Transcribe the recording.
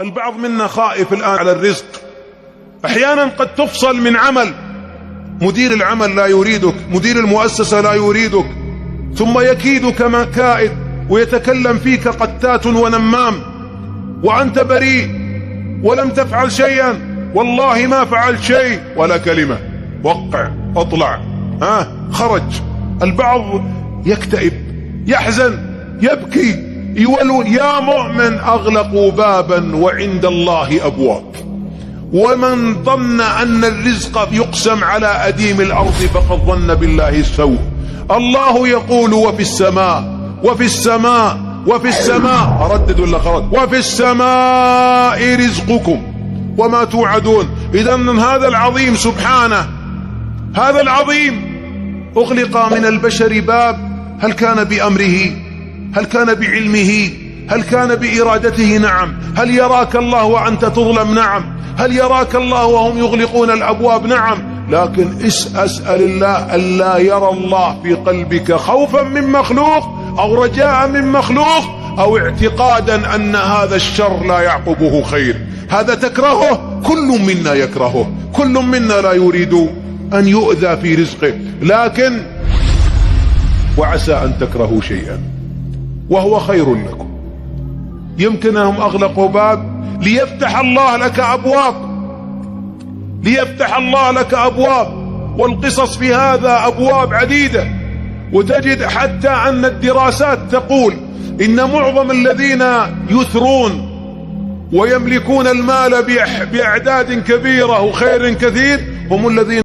البعض منا خائف الآن على الرزق. أحيانا قد تفصل من عمل، مدير العمل لا يريدك، مدير المؤسسة لا يريدك، ثم يكيدك مكائد ويتكلم فيك قتات ونمام، وأنت بريء ولم تفعل شيئا. والله ما فعلت شيء ولا كلمة، وقع اطلع خرج. البعض يكتئب، يحزن، يبكي، يولون. يا مؤمن أغلقوا بابا وعند الله أبواب، ومن ظن أن الرزق يقسم على أديم الأرض فقد ظن بالله السوء. الله يقول وفي السماء وفي السماء وفي السماء، أردد ولا خرج؟ وفي السماء رزقكم وما توعدون. إذن هذا العظيم سبحانه، هذا العظيم أغلق من البشر باب. هل كان بأمره؟ هل كان بعلمه؟ هل كان بإرادته؟ نعم. هل يراك الله وأنت تظلم؟ نعم. هل يراك الله وهم يغلقون الأبواب؟ نعم. لكن أسأل الله ألا يرى الله في قلبك خوفا من مخلوق أو رجاء من مخلوق أو اعتقادا أن هذا الشر لا يعقبه خير. هذا تكرهه، كل منا يكرهه، كل منا لا يريد أن يؤذى في رزقه، لكن وعسى أن تكرهوا شيئا وهو خير لكم. يمكنهم أغلقوا باب ليفتح الله لك أبواب، ليفتح الله لك أبواب. والقصص في هذا أبواب عديدة. وتجد حتى أن الدراسات تقول إن معظم الذين يثرون ويملكون المال بأعداد كبيرة وخير كثير هم الذين